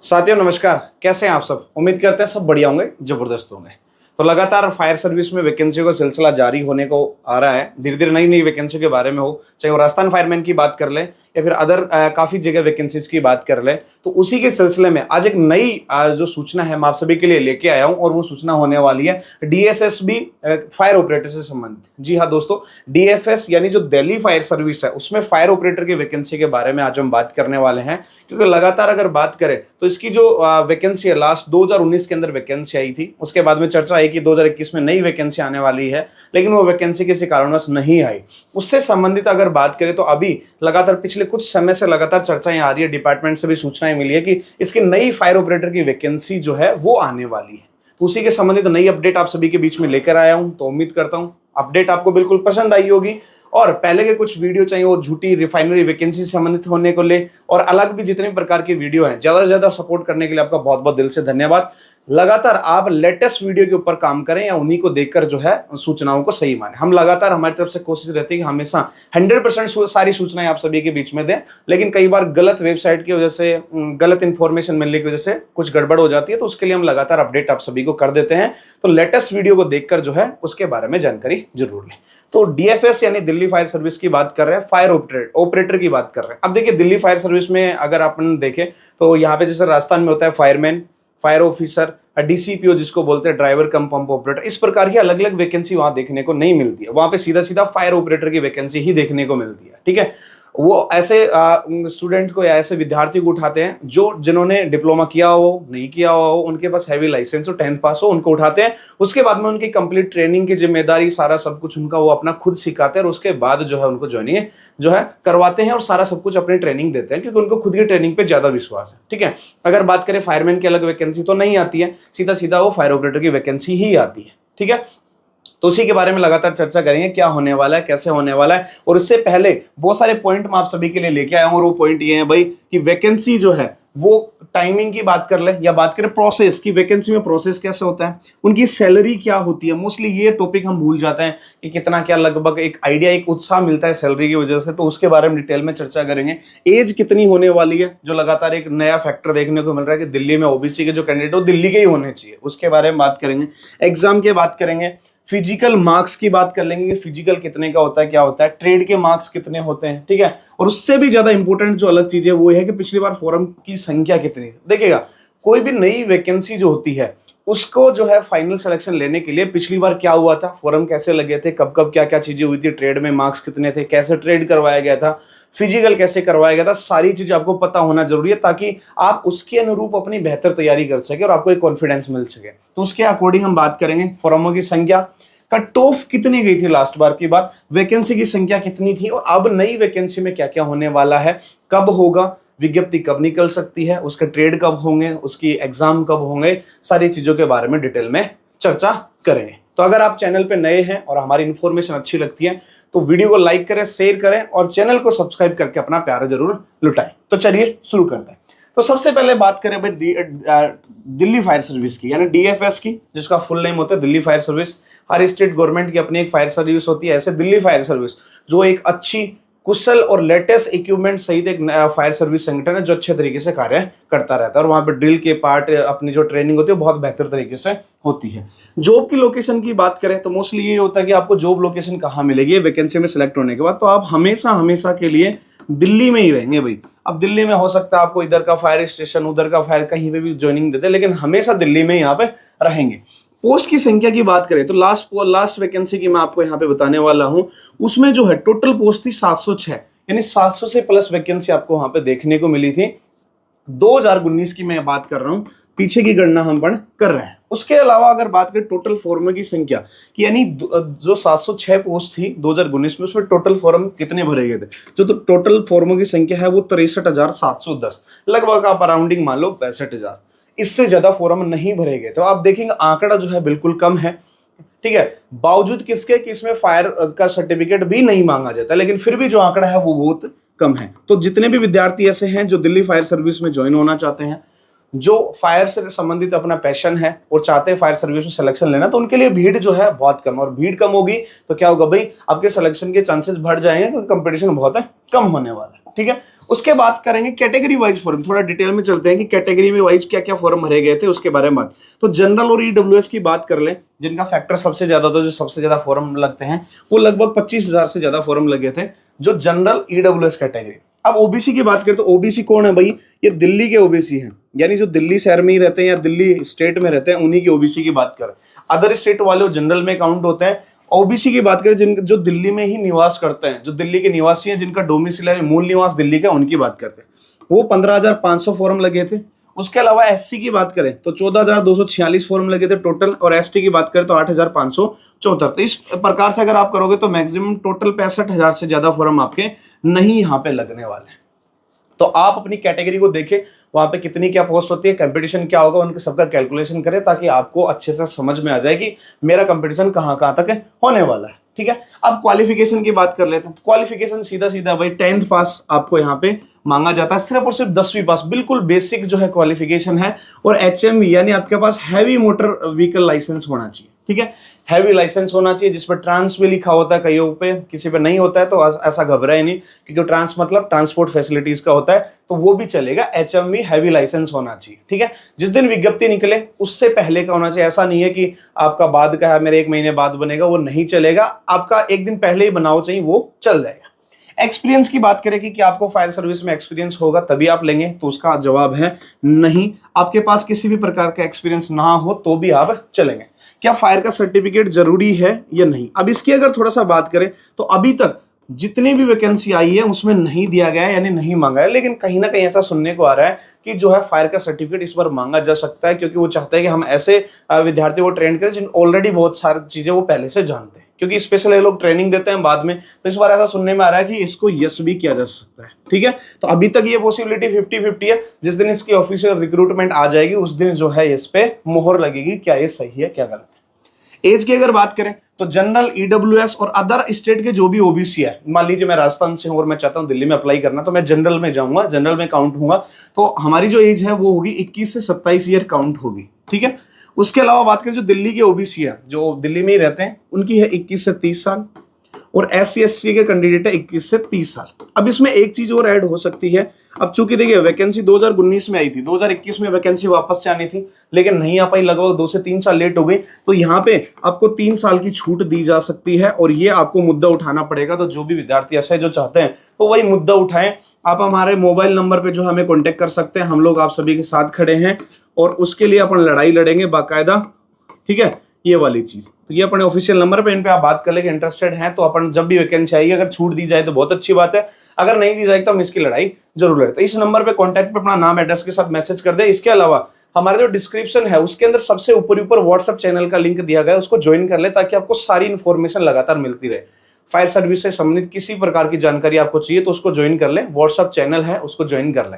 साथियों नमस्कार, कैसे हैं आप सब। उम्मीद करते हैं सब बढ़िया होंगे, जबरदस्त होंगे। तो लगातार फायर सर्विस में वैकेंसियों का सिलसिला जारी होने को आ रहा है। धीरे धीरे नई नई वैकेंसियों के बारे में हो, चाहे वो राजस्थान फायरमैन की बात कर ले या फिर अदर काफी जगह वैकेंसीज की बात कर ले, तो उसी के सिलसिले में आज एक नई जो सूचना है मैं आप सभी के लिए लेके आया हूं और वो सूचना होने वाली है डीएसएसबी फायर ऑपरेटर से संबंधित। जी हाँ दोस्तों, डीएफएस यानी जो दिल्ली फायर सर्विस है उसमें फायर ऑपरेटर की वैकेंसी के बारे में आज हम बात करने वाले हैं। क्योंकि लगातार अगर बात करें तो इसकी जो वैकेंसी है लास्ट 2019 के अंदर वैकेंसी आई थी, उसके बाद में चर्चा आई कि 2021 में नई वैकेंसी आने वाली है, लेकिन वो वैकेंसी किसी कारणवश नहीं आई। उससे संबंधित अगर बात करें तो अभी लगातार पिछले कुछ समय से लगातार चर्चाएं आ रही है, डिपार्टमेंट से भी सूचनाएं मिली है कि इसकी नई फायर ऑपरेटर की वैकेंसी जो है वो आने वाली है। तो उसी के संबंधित नई अपडेट आप सभी के बीच में लेकर आया हूं। तो उम्मीद करता हूं अपडेट आपको बिल्कुल पसंद आई होगी और पहले के कुछ वीडियो चाहिए वो झूठी रिफाइनरी वैकेंसी से संबंधित होने को ले और अलग भी जितने प्रकार के वीडियो हैं, ज्यादा से ज्यादा सपोर्ट करने के लिए आपका बहुत बहुत दिल से धन्यवाद। लगातार आप लेटेस्ट वीडियो के ऊपर काम करें या उन्हीं को देखकर जो है सूचनाओं को सही माने। हम लगातार हमारी तरफ से कोशिश रहती है कि हमेशा 100% सारी सूचनाएं आप सभी के बीच में दें, लेकिन कई बार गलत वेबसाइट की वजह से, गलत इंफॉर्मेशन मिलने की वजह से कुछ गड़बड़ हो जाती है, तो उसके लिए हम लगातार अपडेट आप सभी को कर देते हैं। तो लेटेस्ट वीडियो को देखकर जो है उसके बारे में जानकारी जरूर लें। तो डीएफएस यानी दिल्ली फायर सर्विस की बात कर रहे हैं, फायर ऑपरेटर की बात कर रहे हैं। अब देखिए दिल्ली फायर सर्विस में अगर अपन देखें तो यहाँ पे जैसे राजस्थान में होता है फायरमैन, फायर ऑफिसर, डीसीपीओ जिसको बोलते हैं ड्राइवर कम पंप ऑपरेटर, इस प्रकार की अलग अलग वैकेंसी वहां देखने को नहीं मिलती है। वहां पे सीधा सीधा फायर ऑपरेटर की वैकेंसी ही देखने को मिलती है। ठीक है, वो ऐसे स्टूडेंट को या ऐसे विद्यार्थी को उठाते हैं जो जिन्होंने डिप्लोमा किया हो, नहीं किया हो, उनके पास हैवी लाइसेंस हो, 10th पास हो, उनको उठाते हैं। उसके बाद में उनकी कंप्लीट ट्रेनिंग की जिम्मेदारी, सारा सब कुछ उनका वो अपना खुद सिखाते हैं और उसके बाद जो है उनको ज्वाइनिंग जो है करवाते हैं और सारा सब कुछ अपनी ट्रेनिंग देते हैं, क्योंकि उनको खुद की ट्रेनिंग पे ज्यादा विश्वास है। ठीक है, अगर बात करें फायरमैन की अलग वैकेंसी तो नहीं आती है, सीधा सीधा वो फायर ऑपरेटर की वैकेंसी ही आती है। ठीक है, तो उसी के बारे में लगातार चर्चा करेंगे, क्या होने वाला है, कैसे होने वाला है। और इससे पहले बहुत सारे पॉइंट मैं आप सभी के लिए लेके आया हूं और वो पॉइंट ये है भाई कि वैकेंसी जो है वो टाइमिंग की बात कर ले या बात करें प्रोसेस की, वैकेंसी में प्रोसेस कैसे होता है, उनकी सैलरी क्या होती है। मोस्टली ये टॉपिक हम भूल जाते हैं कि कितना क्या, लगभग एक आइडिया, एक उत्साह मिलता है सैलरी की वजह से, तो उसके बारे में डिटेल में चर्चा करेंगे। एज कितनी होने वाली है, जो लगातार एक नया फैक्टर देखने को मिल रहा है कि दिल्ली में ओबीसी के जो कैंडिडेट हो दिल्ली के ही होने चाहिए, उसके बारे में बात करेंगे। एग्जाम की बात करेंगे, फिजिकल मार्क्स की बात कर लेंगे कि फिजिकल कितने का होता है, क्या होता है, ट्रेड के मार्क्स कितने होते हैं। ठीक है, और उससे भी ज्यादा इंपॉर्टेंट जो अलग चीज है वो है कि पिछली बार फॉर्म की संख्या कितनी है। देखिएगा, कोई भी नई वैकेंसी जो होती है उसको जो है फाइनल सिलेक्शन लेने के लिए पिछली बार क्या हुआ था, फॉर्म कैसे लगे थे, कब कब क्या क्या चीजें हुई थी, ट्रेड में मार्क्स कितने थे, कैसे ट्रेड करवाया गया था, फिजिकल कैसे करवाया गया था, सारी चीजें आपको पता होना जरूरी है ताकि आप उसके अनुरूप अपनी बेहतर तैयारी कर सके और आपको एक कॉन्फिडेंस मिल सके। तो उसके अकॉर्डिंग हम बात करेंगे फॉर्मों की संख्या, कट ऑफ कितनी गई थी लास्ट बार की बात, वैकेंसी की संख्या कितनी थी और अब नई वैकेंसी में क्या क्या होने वाला है, कब होगा, विज्ञप्ति कब निकल सकती है, उसके ट्रेड कब होंगे, उसकी एग्जाम कब होंगे, सारी चीजों के बारे में डिटेल में चर्चा करेंगे। तो अगर आप चैनल पे नए हैं और हमारी इन्फॉर्मेशन अच्छी लगती है तो वीडियो को लाइक करें, शेयर करें और चैनल को सब्सक्राइब करके अपना प्यार जरूर लुटाएं। तो चलिए शुरू करते हैं। तो सबसे पहले बात करें भाई दिल्ली फायर सर्विस की, यानी डीएफएस की, जिसका फुल नेम होता है दिल्ली फायर सर्विस। हर स्टेट गवर्नमेंट की अपनी एक फायर सर्विस होती है, ऐसे दिल्ली फायर सर्विस जो एक अच्छी, कुशल और लेटेस्ट इक्विपमेंट सहित एक फायर सर्विस संगठन है जो अच्छे तरीके से कार्य करता रहता है और वहां पे ड्रिल के पार्ट, अपनी जो ट्रेनिंग होती है बहुत बेहतर तरीके से होती है। जॉब की लोकेशन की बात करें तो मोस्टली ये होता है कि आपको जॉब लोकेशन कहाँ मिलेगी वैकेंसी में सिलेक्ट होने के बाद, तो आप हमेशा हमेशा के लिए दिल्ली में ही रहेंगे भाई। अब दिल्ली में हो सकता है आपको इधर का फायर स्टेशन, उधर का फायर, कहीं पे भी ज्वाइनिंग देते, लेकिन हमेशा दिल्ली में यहाँ पे रहेंगे। पोस्ट की संख्या की बात करें तो लास्ट वैकेंसी की मैं आपको यहाँ पे बताने वाला हूं, उसमें जो है टोटल पोस्ट थी 706, यानी 700 से प्लस वैकेंसी आपको वहां पे देखने को मिली थी। 2019 की मैं बात कर रहा हूं, पीछे की गणना हम कर रहे हैं। उसके अलावा अगर बात करें टोटल फॉर्म की संख्या की, यानी जो 706 पोस्ट थी 2019 में, उसमें टोटल फॉर्म कितने भरे गए थे, जो तो टोटल फॉर्मों की संख्या है वो 63,710, लगभग आप अराउंडिंग मान लो 65,000, इससे ज्यादा फॉर्म नहीं भरे गए। तो आप देखेंगे आंकड़ा जो है बिल्कुल कम है। ठीक है, बावजूद किसके कि इसमें फायर का सर्टिफिकेट भी नहीं मांगा जाता, लेकिन फिर भी जो आंकड़ा है वो बहुत कम है। तो जितने भी विद्यार्थी ऐसे हैं जो दिल्ली फायर सर्विस में ज्वाइन होना चाहते हैं, जो फायर से संबंधित अपना पैशन है और चाहते हैं फायर सर्विस में सिलेक्शन लेना, तो उनके लिए भीड़ जो है बहुत कम, और भीड़ कम होगी तो क्या होगा भाई, आपके सिलेक्शन के चांसेस बढ़ जाएंगे क्योंकि कंपटीशन बहुत है, कम होने वाला है। ठीक है। उसके बाद करेंगे कैटेगरी वाइज फॉर्म, थोड़ा डिटेल में चलते हैं कि कैटेगरी में वाइज क्या क्या फॉर्म भरे गए थे उसके बारे में बात। तो जनरल और ईडब्ल्यूएस की बात कर लें, जिनका फैक्टर सबसे ज्यादा था, जो सबसे ज्यादा फॉर्म लगते हैं, वो लगभग 25,000 से ज्यादा फॉर्म लगे थे, जो जनरल ईडब्ल्यूएस कैटेगरी। अब ओबीसी की बात करें तो ओबीसी कौन है भाई, ये दिल्ली के ओबीसी हैं, यानी जो दिल्ली शहर में ही रहते हैं या दिल्ली स्टेट में रहते हैं, उन्हीं की ओबीसी की बात करें। अदर स्टेट वाले जनरल में काउंट होते हैं। ओबीसी की बात करें जिन जो दिल्ली में ही निवास करते हैं, जो दिल्ली के निवासी हैं, जिनका डोमिसिलरी मूल निवास दिल्ली का, उनकी बात करते हैं, वो 15,500 फॉर्म लगे थे। उसके अलावा एससी की बात करें तो 14,246 फॉर्म लगे थे टोटल, और एसटी की बात करें तो 8,574। तो इस प्रकार से अगर आप करोगे तो मैक्सिमम टोटल 65,000 से ज्यादा फॉर्म आपके नहीं यहाँ पे लगने वाले हैं। तो आप अपनी कैटेगरी को देखें, वहां पे कितनी क्या पोस्ट होती है, कंपटीशन क्या होगा, उनके सबका कैलकुलेशन करें, ताकि आपको अच्छे से समझ में आ जाए कि मेरा कंपटीशन कहाँ कहाँ तक होने वाला है। ठीक है। अब क्वालिफिकेशन की बात कर लेते हैं। क्वालिफिकेशन सीधा सीधा भाई 10th पास आपको यहाँ पे मांगा जाता है, सिर्फ और सिर्फ 10वीं पास, बिल्कुल बेसिक जो है क्वालिफिकेशन है। और HMV यानी आपके पास हैवी मोटर व्हीकल लाइसेंस होना चाहिए। ठीक है, हैवी लाइसेंस होना चाहिए जिसपे ट्रांस भी लिखा होता है, कईयों पे, किसी पे नहीं होता है तो ऐसा घबराए नहीं, क्योंकि ट्रांस मतलब ट्रांसपोर्ट फैसिलिटीज का होता है, तो वो भी चलेगा। HMV हैवी लाइसेंस होना चाहिए। ठीक है, जिस दिन विज्ञप्ति निकले उससे पहले का होना चाहिए। ऐसा नहीं है कि आपका बाद का है, मेरे 1 महीने बाद बनेगा, वो नहीं चलेगा। आपका 1 दिन पहले ही बनाओ चाहिए, वो चल जाएगा। एक्सपीरियंस की बात करें कि आपको फायर सर्विस में एक्सपीरियंस होगा तभी आप लेंगे, तो उसका जवाब है नहीं। आपके पास किसी भी प्रकार का एक्सपीरियंस ना हो तो भी आप चलेंगे। क्या फायर का सर्टिफिकेट जरूरी है या नहीं? अब इसकी अगर थोड़ा सा बात करें तो अभी तक जितनी भी वैकेंसी आई है उसमें नहीं दिया गया है, यानी नहीं मांगा है। लेकिन कहीं ना कहीं ऐसा सुनने को आ रहा है कि जो है फायर का सर्टिफिकेट इस बार मांगा जा सकता है, क्योंकि वो चाहते हैं कि हम ऐसे विद्यार्थियों को ट्रेन करें जिन ऑलरेडी बहुत सारी चीजें वो पहले से जानते हैं, क्योंकि स्पेशल ये लोग ट्रेनिंग देते हैं बाद में। तो इस बार ऐसा सुनने में आ रहा है कि इसको यस भी किया जा सकता है। ठीक है, तो अभी तक ये पॉसिबिलिटी 50-50 है। जिस दिन इसकी ऑफिशियल रिक्रूटमेंट आ जाएगी उस दिन जो है इस पे मोहर लगेगी, क्या ये सही है क्या गलत है। एज की अगर बात करें तो जनरल, ईडब्ल्यूएस और अदर स्टेट के जो भी ओबीसी है, मान लीजिए मैं राजस्थान से हूं और मैं चाहता हूं दिल्ली में अप्लाई करना, तो मैं जनरल में जाऊंगा, जनरल में काउंट होऊंगा, तो हमारी जो एज है वो होगी 21 से 27 ईयर काउंट होगी। ठीक है, उसके अलावा बात करें जो दिल्ली के ओबीसी है, जो दिल्ली में ही रहते हैं, उनकी है 21 से 30 साल, और SC/ST के कैंडिडेट है 21 से 30 साल। अब इसमें एक चीज और ऐड हो सकती है। अब चूंकि देखिए वैकेंसी 2019 में आई थी, 2021 में वैकेंसी वापस से आनी थी, लेकिन नहीं आ पाई, लगभग 2 से 3 साल लेट हो गई, तो यहाँ पे आपको 3 साल की छूट दी जा सकती है, और ये आपको मुद्दा उठाना पड़ेगा। तो जो भी विद्यार्थी ऐसे जो चाहते हैं तो वही मुद्दा उठाएं। आप हमारे मोबाइल नंबर पे जो हमें कॉन्टेक्ट कर सकते हैं, हम लोग आप सभी के साथ खड़े हैं, और उसके लिए अपन लड़ाई लड़ेंगे बाकायदा। ठीक है, ये वाली चीज, तो ये अपने ऑफिशियल नंबर पे इन पे आप बात कर लेंगे, इंटरेस्टेड हैं तो अपन जब भी वैकेंसी आएगी, अगर छूट दी जाए तो बहुत अच्छी बात है, अगर नहीं दी जाएगी तो हम इसकी लड़ाई जरूर लड़े। तो इस नंबर पे कांटेक्ट पे अपना नाम एड्रेस के साथ मैसेज कर दे। इसके अलावा हमारा जो डिस्क्रिप्शन है उसके अंदर सबसे ऊपर व्हाट्सएप चैनल का लिंक दिया गया है, उसको ज्वाइन कर ले, ताकि आपको सारी इन्फॉर्मेशन लगातार मिलती रहे। फायर सर्विस से संबंधित किसी प्रकार की जानकारी आपको चाहिए तो उसको ज्वाइन कर ले, व्हाट्सएप चैनल है उसको ज्वाइन कर ले।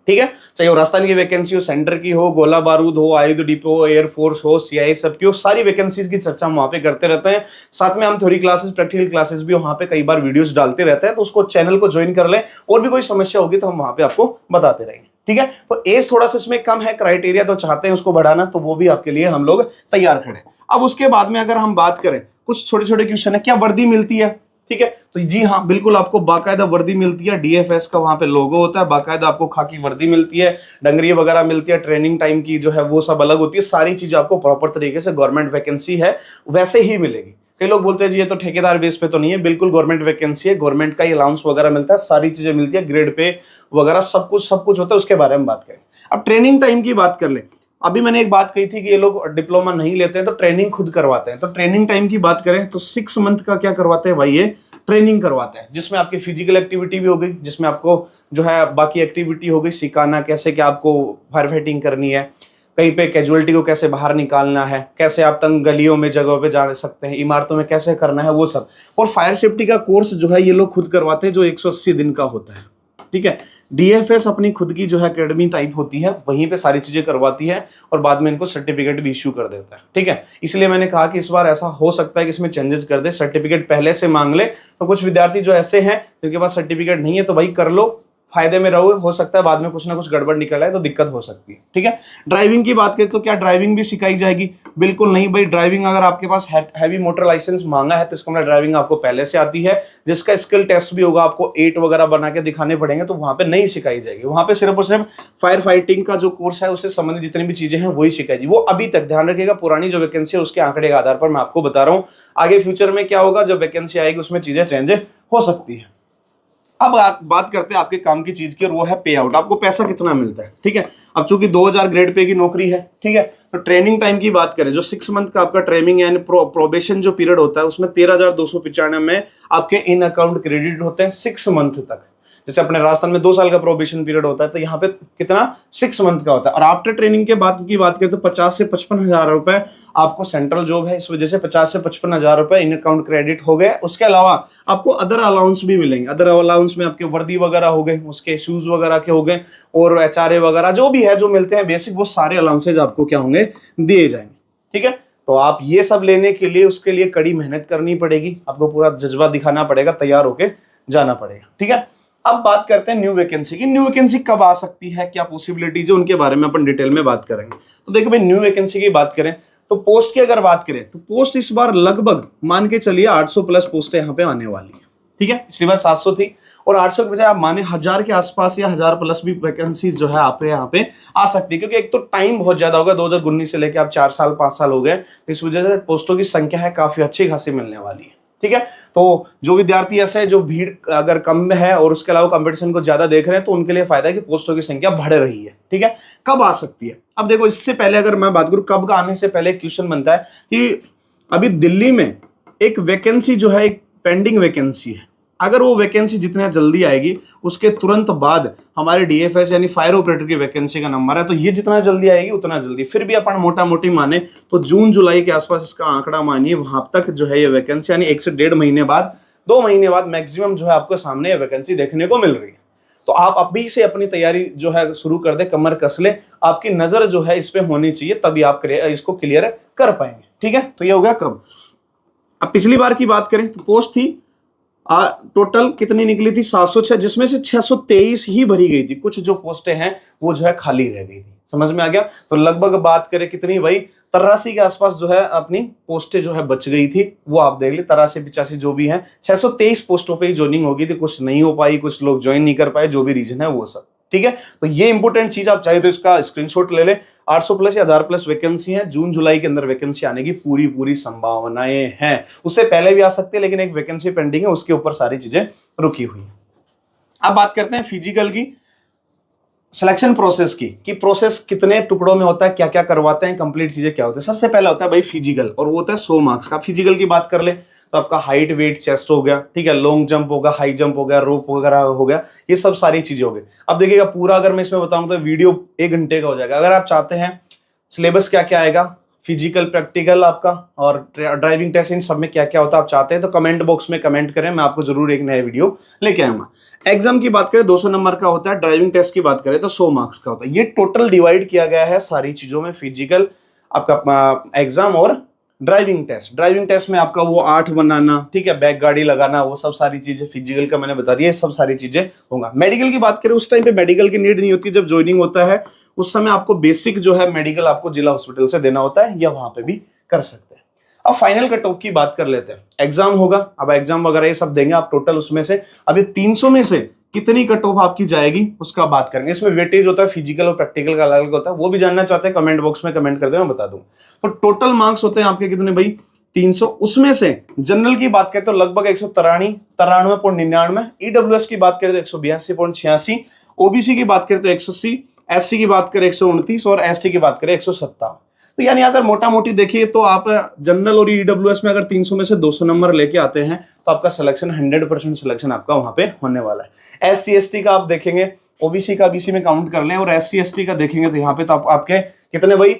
ठीक है, चाहे वो राजस्थान की वैकेंसी हो, सेंटर की हो, गोला बारूद हो, आयुध डिपो हो, एयरफोर्स हो, CISF की हो, सारी वैकेंसीज की चर्चा हम वहां पे करते रहते हैं। साथ में हम थ्योरी क्लासेस, प्रैक्टिकल क्लासेस भी वहां पे कई बार वीडियोस डालते रहते हैं, तो उसको चैनल को ज्वाइन कर ले, और भी कोई समस्या होगी तो हम वहां पे आपको बताते रहेंगे। ठीक है, तो एज थोड़ा सा इसमें कम है, क्राइटेरिया तो चाहते हैं उसको बढ़ाना, तो वो भी आपके लिए हम लोग तैयार खड़े। अब उसके बाद में अगर हम बात करें, कुछ छोटे छोटे क्वेश्चन है, क्या वर्दी मिलती है? ठीक है, तो जी हाँ, बिल्कुल आपको बाकायदा वर्दी मिलती है, DFS का वहां पे लोगो होता है, बाकायदा आपको खाकी वर्दी मिलती है, डंगरी वगैरह मिलती है, ट्रेनिंग टाइम की जो है वो सब अलग होती है, सारी चीजें आपको प्रॉपर तरीके से गवर्नमेंट वैकेंसी है वैसे ही मिलेगी। कई लोग बोलते हैं जी ये तो ठेकेदार बेस पे तो नहीं है, बिल्कुल गवर्नमेंट वैकेंसी है, गवर्नमेंट का ही अलाउंस वगैरह मिलता है, सारी चीजें मिलती है, ग्रेड पे वगैरह सब कुछ होता है, उसके बारे में बात करें। अब ट्रेनिंग टाइम की बात कर ले। अभी मैंने एक बात कही थी कि ये लोग डिप्लोमा नहीं लेते हैं तो ट्रेनिंग खुद करवाते हैं, तो ट्रेनिंग टाइम की बात करें तो 6 मंथ का क्या करवाते हैं भाई, ये ट्रेनिंग करवाते हैं, जिसमें आपकी फिजिकल एक्टिविटी भी हो गई, जिसमें आपको जो है बाकी एक्टिविटी हो गई, सिखाना कैसे कि आपको फायर फाइटिंग करनी है, कहीं पे कैजुअलिटी को कैसे बाहर निकालना है, कैसे आप तंग गलियों में जगहों पे जा सकते हैं, इमारतों में कैसे करना है, वो सब। और फायर सेफ्टी का कोर्स जो है ये लोग खुद करवाते हैं, जो 180 दिन का होता है। ठीक है, DFS अपनी खुद की जो है एकेडमी टाइप होती है, वहीं पे सारी चीजें करवाती है, और बाद में इनको सर्टिफिकेट भी इश्यू कर देता है। ठीक है, इसलिए मैंने कहा कि इस बार ऐसा हो सकता है कि इसमें चेंजेस कर दे, सर्टिफिकेट पहले से मांग ले। तो कुछ विद्यार्थी जो ऐसे हैं जिनके पास सर्टिफिकेट नहीं है, तो भाई कर लो, फायदे में रहो, हो सकता है बाद में कुछ ना कुछ गड़बड़ निकल आए तो दिक्कत हो सकती है। ठीक है, ड्राइविंग की बात करें तो क्या ड्राइविंग भी सिखाई जाएगी? बिल्कुल नहीं भाई। ड्राइविंग अगर आपके पास हैवी मोटर लाइसेंस मांगा है तो इसका मतलब ड्राइविंग आपको पहले से आती है, जिसका स्किल टेस्ट भी होगा, आपको 8 वगैरह बना के दिखाने पड़ेंगे, तो वहां पे नहीं सिखाई जाएगी। वहां पे सिर्फ और सिर्फ फायर फाइटिंग का जो कोर्स है उससे संबंधित जितनी भी चीजें हैं वही सिखाई। वो अभी तक ध्यान रखिएगा, पुरानी जो वैकेंसी है उसके आंकड़े के आधार पर मैं आपको बता रहा हूँ। आगे फ्यूचर में क्या होगा, जब वैकेंसी आएगी उसमें चीजें चेंज हो सकती है। अब बात करते हैं आपके काम की चीज की, और वो है पे आउट। आपको पैसा कितना मिलता है? ठीक है, अब चूंकि 2000 ग्रेड पे की नौकरी है, ठीक है, तो ट्रेनिंग टाइम की बात करें, जो 6 मंथ का आपका ट्रेनिंग यानी प्रोबेशन जो पीरियड होता है उसमें 13,295 में आपके इन अकाउंट क्रेडिट होते हैं 6 मंथ तक। जैसे अपने राजस्थान में 2 साल का प्रोबेशन पीरियड होता है, तो यहाँ पे कितना 6 मंथ का होता है। और आफ्टर ट्रेनिंग के बाद की बात करें तो 50 से 55 हजार रुपए आपको सेंट्रल जॉब है, इस वजह से 50 से 55 हजार रुपए इन अकाउंट क्रेडिट हो गए। उसके अलावा आपको अदर अलाउंस भी मिलेंगे। अदर अलाउंस में आपके वर्दी वगैरह हो गए, उसके शूज वगैरह के हो गए, और HRA वगैरह जो भी है, जो मिलते हैं बेसिक, वो सारे अलाउंसेज आपको क्या होंगे, दिए जाएंगे। ठीक है, तो आप ये सब लेने के लिए, उसके लिए कड़ी मेहनत करनी पड़ेगी, आपको पूरा जज्बा दिखाना पड़ेगा, तैयार होके जाना पड़ेगा। ठीक है, अब बात करते हैं न्यू वैकेंसी की। न्यू वैकेंसी कब आ सकती है, क्या पॉसिबिलिटीज है, उनके बारे में अपन डिटेल में बात करेंगे। तो देखो भाई, न्यू वैकेंसी की बात करें तो पोस्ट की अगर बात करें तो पोस्ट इस बार लगभग मान के चलिए 800 प्लस पोस्टें यहाँ पे आने वाली है। ठीक है, पिछली बार 700 थी, और 800 के बजाय आप माने 1000 के आसपास या 1000 प्लस भी वैकेंसीज जो है आप यहाँ पे आ सकती है। क्योंकि एक तो टाइम बहुत ज्यादा होगा, 2019 से लेकर आप 4 साल 5 साल हो गए, इस वजह से पोस्टों की संख्या है काफी अच्छी खासी मिलने वाली है। ठीक है, तो जो विद्यार्थी ऐसे है जो भीड़ अगर कम है और उसके अलावा कंपटीशन को ज्यादा देख रहे हैं, तो उनके लिए फायदा है कि पोस्टों की संख्या बढ़ रही है। ठीक है, कब आ सकती है? अब देखो, इससे पहले अगर मैं बात करूं कब का आने से पहले क्वेश्चन बनता है कि अभी दिल्ली में एक वैकेंसी जो है, एक पेंडिंग वैकेंसी है। अगर वो वैकेंसी जितने जल्दी आएगी, उसके तुरंत बाद हमारे DFS यानी फायर ऑपरेटर की वैकेंसी का नंबर है, तो ये जितना जल्दी आएगी उतना जल्दी। फिर भी अपन मोटा मोटी माने तो जून जुलाई के आसपास इसका आंकड़ा मानिए, वहां तक जो है ये वैकेंसी, यानी 1 से 1.5 महीने बाद, 2 महीने बाद मैक्सिमम जो है आपको सामने ये वैकेंसी देखने को मिल रही है। तो आप अभी से अपनी तैयारी जो है शुरू कर दे, कमर कस ले, आपकी नजर जो है इस पे होनी चाहिए, तभी आप इसको क्लियर कर पाएंगे। ठीक है, तो ये हो गया कब। अब पिछली बार की बात करें तो पोस्ट थी टोटल कितनी निकली थी, 706, जिसमें से 623 ही भरी गई थी। कुछ जो पोस्टें हैं वो जो है खाली रह गई थी। समझ में आ गया? तो लगभग बात करें कितनी भाई, 83 के आसपास जो है अपनी पोस्टें जो है बच गई थी। वो आप देख ले, 83 85 जो भी है, 623 पोस्टों पे ही ज्वाइनिंग होगी थी। कुछ नहीं हो पाई, कुछ लोग ज्वाइन नहीं कर पाए, जो भी रीजन है वो सब। ठीक है, तो ये इंपोर्टेंट चीज आप चाहे तो इसका स्क्रीनशॉट ले ले। 800 प्लस या 1000 प्लस वैकेंसी है, जून जुलाई के अंदर वैकेंसी आने की पूरी संभावनाएं हैं। उससे पहले भी आ सकती है, लेकिन एक वैकेंसी पेंडिंग है, उसके ऊपर सारी चीजें रुकी हुई है। अब बात करते हैं फिजिकल की, सिलेक्शन प्रोसेस की, कि प्रोसेस कितने टुकड़ों में होता है, क्या क्या करवाते हैं, कंप्लीट चीजें क्या होती है। सबसे पहला होता है भाई फिजिकल, और वो होता है 100 मार्क्स का। फिजिकल की बात कर ले तो आपका हाइट, वेट, चेस्ट हो गया, ठीक है, लॉन्ग जंप होगा, हाई जंप हो गया, रोप वगैरह हो गया, ये सब सारी चीजें हो गई। अब देखिएगा, पूरा अगर मैं इसमें बताऊं तो वीडियो 1 घंटे का हो जाएगा। अगर आप चाहते हैं सिलेबस क्या क्या आएगा, फिजिकल, प्रैक्टिकल आपका और ड्राइविंग टेस्ट, इन सब में क्या क्या होता है आप चाहते हैं, तो कमेंट बॉक्स में कमेंट करें, मैं आपको जरूर एक नया वीडियो लेके आऊंगा। एग्जाम की बात करें 200 नंबर का होता है, ड्राइविंग टेस्ट की बात करें तो 100 मार्क्स का होता है। ये टोटल डिवाइड किया गया है सारी चीजों में, फिजिकल, आपका एग्जाम और ड्राइविंग टेस्ट। ड्राइविंग टेस्ट में आपका वो 8 बनाना, ठीक है, बैक गाड़ी लगाना, वो सब सारी चीजें फिजिकल का मैंने बता दिया, सब सारी चीजें होगा। मेडिकल की बात करें, उस टाइम पे मेडिकल की नीड नहीं होती, जब ज्वाइनिंग होता है उस समय आपको बेसिक जो है मेडिकल आपको जिला हॉस्पिटल से देना होता है, या वहां पे भी कर सकते हैं। अब फाइनल कट ऑफ की बात कर लेते हैं। एग्जाम होगा, अब एग्जाम वगैरह ये सब देंगे आप, टोटल उसमें से अभी 300 में से कितनी कट ऑफ आपकी जाएगी उसका बात करेंगे। इसमें वेटेज होता है, फिजिकल और प्रैक्टिकल का अलग अलग होता है, वो भी जानना चाहते हैं कमेंट बॉक्स में कमेंट कर दे, मैं बता दूं। तो टोटल मार्क्स होते हैं आपके कितने भाई, 300। उसमें से जनरल की बात करें तो लगभग 193.99, ईडब्ल्यूएस की बात करें तो 182.86, ओबीसी की बात करें तो 180, एससी की बात करें 129 और एसटी की बात करें 157। तो यानी अगर मोटा मोटी देखिए तो आप जनरल और ईडब्ल्यूएस में अगर 300 में से 200 नंबर लेके आते हैं तो आपका सिलेक्शन 100% सिलेक्शन आपका वहां पे होने वाला है। एससी एसटी का आप देखेंगे, ओबीसी का बीसी में काउंट कर लें, और एससी एसटी का देखेंगे तो यहाँ पे तो आपके कितने भाई,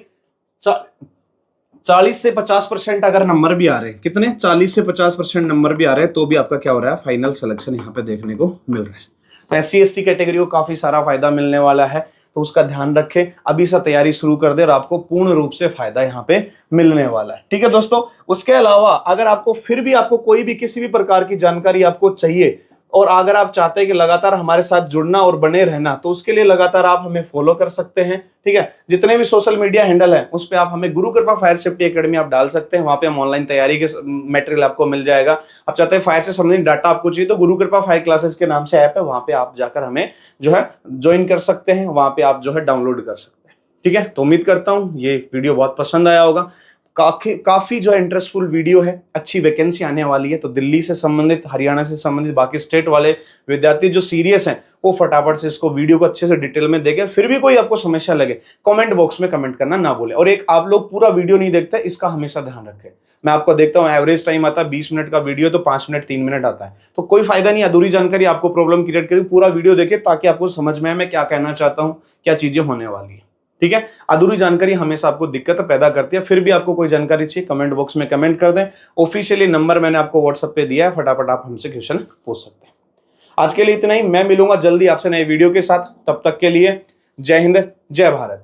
40 से 50% अगर नंबर भी आ रहे हैं, कितने 40 से 50% नंबर भी आ रहे हैं, तो भी आपका क्या हो रहा है, फाइनल सिलेक्शन यहाँ पे देखने को मिल रहा है। तो एससी एसटी कैटेगरी को काफी सारा फायदा मिलने वाला है, तो उसका ध्यान रखें, अभी से तैयारी शुरू कर दे और आपको पूर्ण रूप से फायदा यहाँ पे मिलने वाला है। ठीक है दोस्तों, उसके अलावा अगर आपको फिर भी आपको कोई भी किसी भी प्रकार की जानकारी आपको चाहिए और अगर आप चाहते हैं कि लगातार हमारे साथ जुड़ना और बने रहना, तो उसके लिए लगातार आप हमें फॉलो कर सकते हैं। ठीक है, जितने भी सोशल मीडिया हैंडल है उस पे आप हमें गुरु कृपा फायर सेफ्टी एकेडमी आप डाल सकते हैं। वहां पे हम ऑनलाइन तैयारी के मटेरियल आपको मिल जाएगा। आप चाहते हैं फायर से संबंधित डाटा आपको चाहिए तो गुरु कृपा फायर क्लासेस के नाम से ऐप है, वहां पे आप जाकर हमें जो है ज्वाइन कर सकते हैं, वहां पे आप जो है डाउनलोड कर सकते हैं। ठीक है, तो उम्मीद करता हूं ये वीडियो बहुत पसंद आया होगा। काफी जो है इंटरेस्टफुल वीडियो है, अच्छी वैकेंसी आने वाली है, तो दिल्ली से संबंधित, हरियाणा से संबंधित, बाकी स्टेट वाले विद्यार्थी जो सीरियस हैं वो फटाफट से इसको वीडियो को अच्छे से डिटेल में देखें। फिर भी कोई आपको समस्या लगे कमेंट बॉक्स में कमेंट करना ना भूले। और एक आप लोग पूरा वीडियो नहीं देखते, इसका हमेशा ध्यान रखें। मैं आपको देखता हूं एवरेज टाइम आता है 20 मिनट का वीडियो तो 5 मिनट 3 मिनट आता है, तो कोई फायदा नहीं अधूरी जानकारी आपको प्रॉब्लम क्रिएट करेगी। पूरा वीडियो देखें ताकि आपको समझ में आए मैं क्या कहना चाहता हूं, क्या चीजें होने वाली है। ठीक है, अधूरी जानकारी हमेशा आपको दिक्कत पैदा करती है। फिर भी आपको कोई जानकारी चाहिए कमेंट बॉक्स में कमेंट कर दें। ऑफिशियली नंबर मैंने आपको व्हाट्सएप पे दिया है, फटाफट आप हमसे क्वेश्चन पूछ सकते हैं। आज के लिए इतना ही, मैं मिलूंगा जल्दी आपसे नए वीडियो के साथ। तब तक के लिए जय हिंद, जय भारत।